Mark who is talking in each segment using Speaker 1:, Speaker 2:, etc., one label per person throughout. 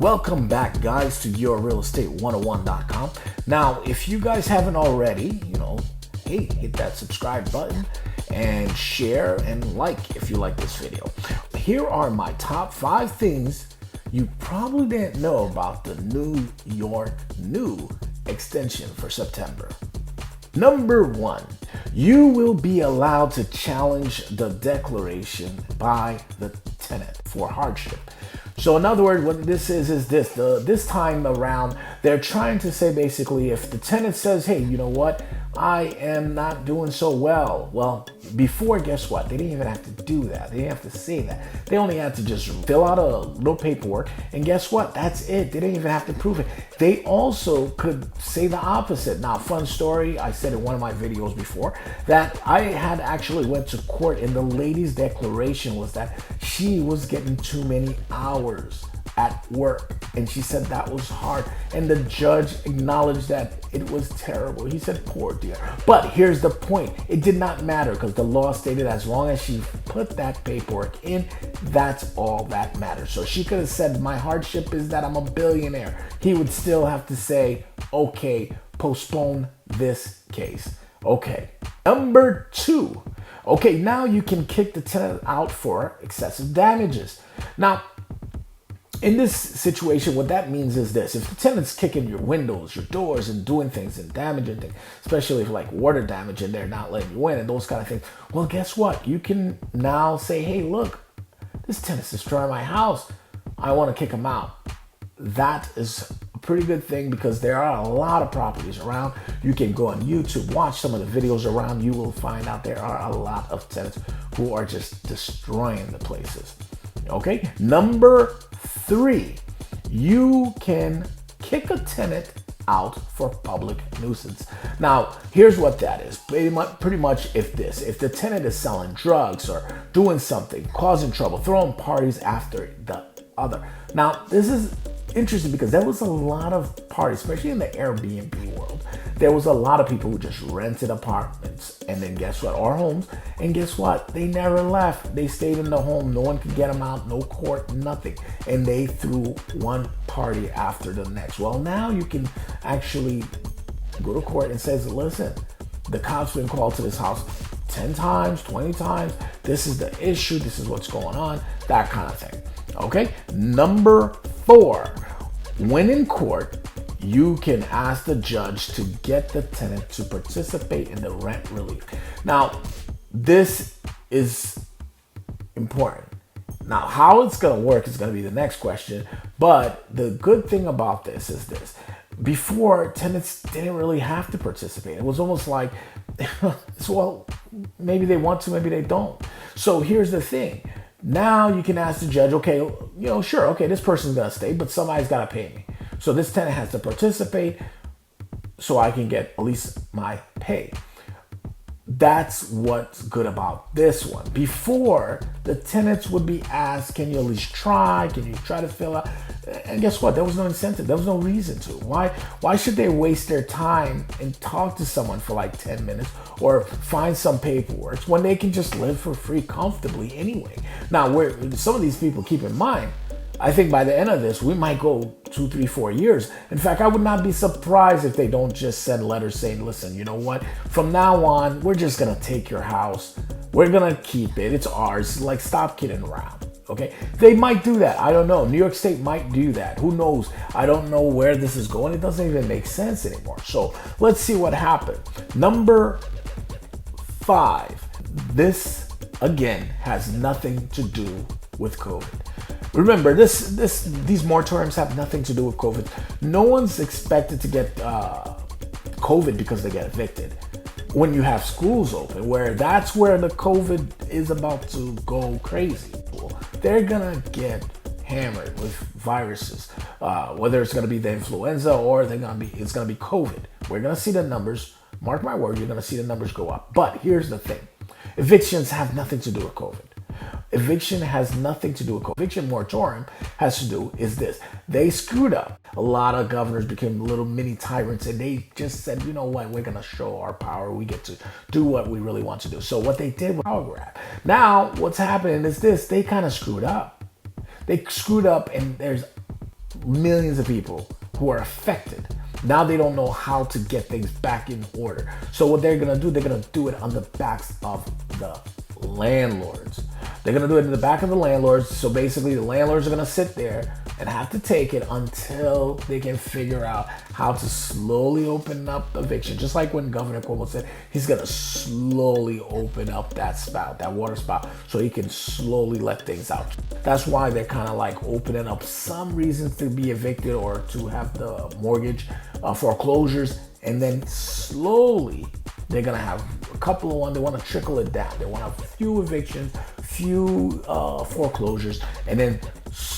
Speaker 1: Welcome back, guys, to yourrealestate101.com. Now, if you guys haven't already, hey, hit that subscribe button and share and like if you like this video. Here are my top 5 things you probably didn't know about the New York new extension for September. Number 1, you will be allowed to challenge the declaration by the tenant for hardship. So in other words, what this is this. This time around, they're trying to say basically if the tenant says, hey, you know what, I am not doing so well. Well, before, guess what? They didn't even have to do that. They didn't have to say that. They only had to just fill out a little paperwork. And guess what? That's it. They didn't even have to prove it. They also could say the opposite. Now, fun story. I said in one of my videos before that I had actually went to court and the lady's declaration was that she was getting too many hours at work, and she said that was hard, and the judge acknowledged that it was terrible. He said, poor dear. But here's the point, it did not matter because the law stated as long as she put that paperwork in, that's all that matters. So she could have said my hardship is that I'm a billionaire. He would still have to say, okay, postpone this case. Okay. Number 2, okay, now you can kick the tenant out for excessive damages. Now, in this situation, what that means is this. If the tenant's kicking your windows, your doors, and doing things and damaging things, especially if like water damage and they're not letting you in and those kind of things, well, guess what? You can now say, hey, look, this tenant's destroying my house. I want to kick him out. That is a pretty good thing because there are a lot of properties around. You can go on YouTube, watch some of the videos around. You will find out there are a lot of tenants who are just destroying the places. Okay, number 3, you can kick a tenant out for public nuisance. Now, here's what that is. Pretty much if the tenant is selling drugs or doing something, causing trouble, throwing parties after the other. Now, this is interesting because there was a lot of parties, especially in the Airbnb world. There was a lot of people who just rented apartments and then guess what? Or homes. And guess what? They never left. They stayed in the home. No one could get them out. No court, nothing. And they threw one party after the next. Well, now you can actually go to court and says, listen, the cops been called to this house 10 times, 20 times. This is the issue. This is what's going on. That kind of thing. Okay. Number 4, when in court, you can ask the judge to get the tenant to participate in the rent relief. Now, this is important. Now, how it's going to work is going to be the next question. But the good thing about this is this. Before, tenants didn't really have to participate. It was almost like, well, maybe they want to, maybe they don't. So here's the thing. Now you can ask the judge, okay, sure, okay, this person's going to stay, but somebody's got to pay me. So this tenant has to participate so I can get at least my pay. That's what's good about this one. Before, the tenants would be asked, can you at least try? Can you try to fill out? And guess what? There was no incentive. There was no reason to. Why should they waste their time and talk to someone for like 10 minutes or find some paperwork when they can just live for free comfortably anyway? Now, some of these people, keep in mind, I think by the end of this, we might go 2, 3, 4 years. In fact, I would not be surprised if they don't just send letters saying, listen, you know what? From now on, we're just going to take your house. We're going to keep it. It's ours. Like, stop kidding around. Okay? They might do that. I don't know. New York State might do that. Who knows? I don't know where this is going. It doesn't even make sense anymore. So let's see what happened. Number 5. This, again, has nothing to do with COVID. Remember, these moratoriums have nothing to do with COVID. No one's expected to get COVID because they get evicted. When you have schools open, that's where the COVID is about to go crazy. They're gonna get hammered with viruses, whether it's gonna be the influenza or it's gonna be COVID. We're gonna see the numbers. Mark my word, you're gonna see the numbers go up. But here's the thing: evictions have nothing to do with COVID. Eviction has nothing to do with COVID. Eviction moratorium has to do is this. They screwed up. A lot of governors became little mini tyrants and they just said, you know what, we're going to show our power. We get to do what we really want to do. So what they did was power grab. Now what's happening is this. They kind of screwed up. They screwed up and there's millions of people who are affected. Now they don't know how to get things back in order. So what they're gonna do, they're gonna do it on the backs of the landlords. They're gonna do it in the back of the landlords. So basically the landlords are gonna sit there and have to take it until they can figure out how to slowly open up eviction. Just like when Governor Cuomo said he's gonna slowly open up that spout, that water spout, so he can slowly let things out. That's why they're kind of like opening up some reasons to be evicted or to have the mortgage foreclosures, and then slowly they're gonna have a couple of one. They want to trickle it down. They want a few evictions, few foreclosures, and then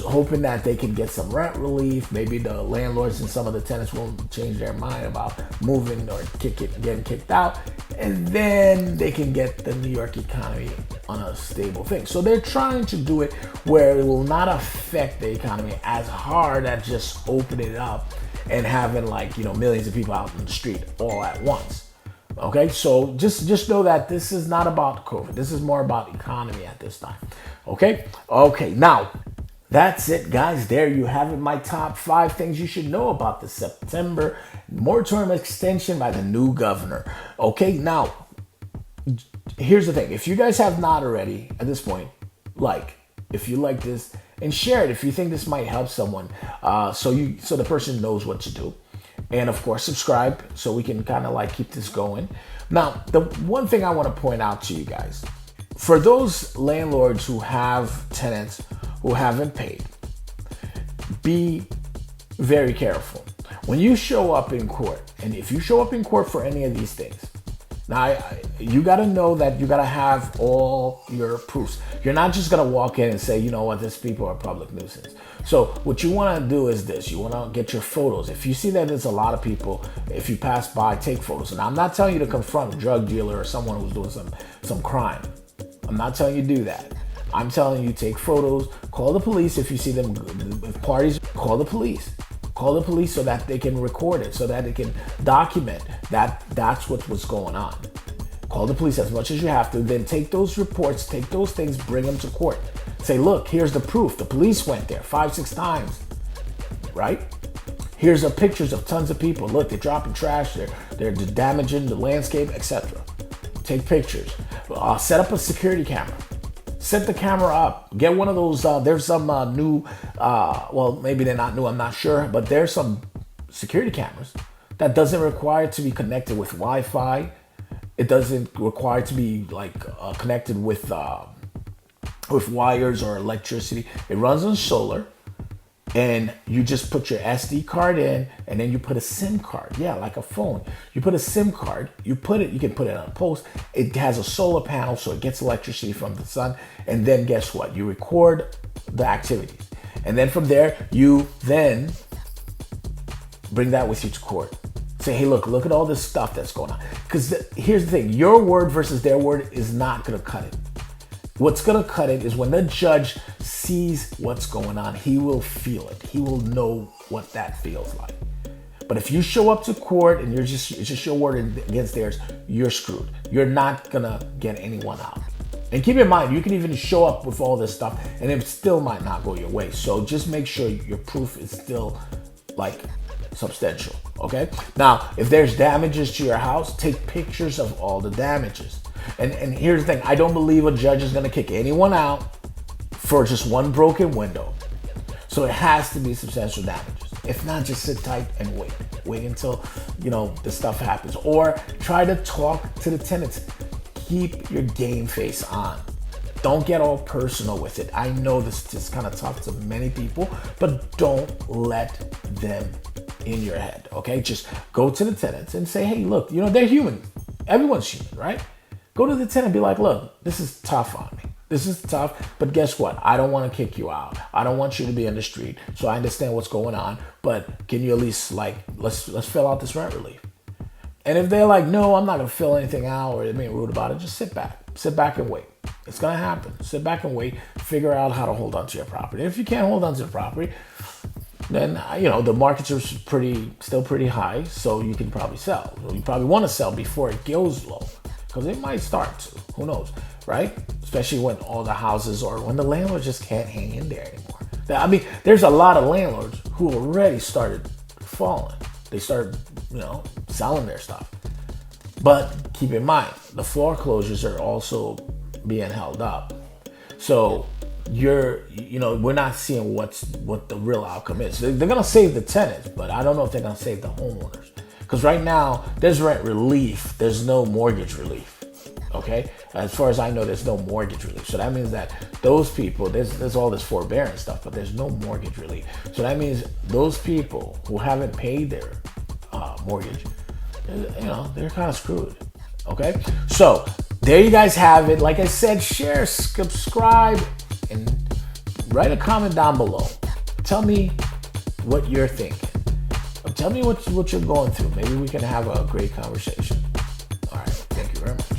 Speaker 1: hoping that they can get some rent relief. Maybe the landlords and some of the tenants will change their mind about moving or getting kicked out, and then they can get the New York economy on a stable thing. So they're trying to do it where it will not affect the economy as hard as just opening it up and having like, millions of people out in the street all at once. Okay, so just know that this is not about COVID. This is more about economy at this time. Okay, now that's it, guys. There you have it. My top 5 things you should know about the September moratorium extension by the new governor. Okay, now here's the thing. If you guys have not already at this point, if you like this, and share it if you think this might help someone, so the person knows what to do. And of course, subscribe so we can kind of like keep this going. Now, the one thing I want to point out to you guys, for those landlords who have tenants who haven't paid, be very careful. When you show up in court, and if you show up in court for any of these things, now you got to know that you got to have all your proofs. You're not just going to walk in and say, you know what, these people are public nuisance. So what you want to do is this. You want to get your photos. If you see that there's a lot of people, if you pass by, take photos. And I'm not telling you to confront a drug dealer or someone who's doing some crime. I'm not telling you to do that. I'm telling you, take photos, call the police if you see them, if parties, call the police. Call the police so that they can record it, so that they can document that that's what was going on. Call the police as much as you have to. Then take those reports, take those things, bring them to court. Say, look, here's the proof. The police went there 5-6 times, right? Here's the pictures of tons of people. Look, they're dropping trash. They're damaging the landscape, etc. Take pictures. Set up a security camera. Set the camera up. Get one of those. There's some new, well, maybe they're not new, I'm not sure, but there's some security cameras that doesn't require to be connected with Wi-Fi. It doesn't require to be connected with wires or electricity. It runs on solar, and you just put your SD card in, and then you put a SIM card. Yeah, like a phone. You put a SIM card. You can put it on a post. It has a solar panel, so it gets electricity from the sun. And then guess what? You record the activities, and then from there you then bring that with you to court. Say, hey, look at all this stuff that's going on. Because here's the thing: your word versus their word is not going to cut it. What's going to cut it is when the judge sees what's going on. He will feel it. He will know what that feels like. But if you show up to court and it's just your word against theirs, you're screwed. You're not going to get anyone out. And keep in mind, you can even show up with all this stuff and it still might not go your way. So just make sure your proof is still substantial. Okay? Now, if there's damages to your house, take pictures of all the damages. And here's the thing, I don't believe a judge is going to kick anyone out for just one broken window. So it has to be substantial damages. If not, just sit tight and wait. Wait until, the stuff happens. Or try to talk to the tenants. Keep your game face on. Don't get all personal with it. I know this is kind of tough to many people, but don't let them in your head, okay? Just go to the tenants and say, hey, look, they're human. Everyone's human, right? Go to the tenant and be like, look, this is tough on me. This is tough, but guess what? I don't want to kick you out. I don't want you to be in the street. So I understand what's going on, but can you at least let's fill out this rent relief? And if they're like, no, I'm not going to fill anything out, or they're being rude about it, just sit back and wait. It's going to happen. Sit back and wait. Figure out how to hold on to your property. If you can't hold on to the property, then, the markets are still pretty high, so you can probably sell. You probably want to sell before it goes low, because it might start to. Who knows, right? Especially when all the houses or when the landlord just can't hang in there anymore. I mean, there's a lot of landlords who already started falling. They started, selling their stuff. But keep in mind, the foreclosures are also being held up. So we're not seeing what the real outcome is. They're going to save the tenants, but I don't know if they're going to save the homeowners. Because right now, there's rent relief. There's no mortgage relief. Okay? As far as I know, there's no mortgage relief. So that means that those people, there's all this forbearance stuff, but there's no mortgage relief. So that means those people who haven't paid their mortgage, they're kind of screwed. Okay? So there you guys have it. Like I said, share, subscribe, and write a comment down below. Tell me what you're thinking. Tell me what you're going through. Maybe we can have a great conversation. All right. Thank you very much.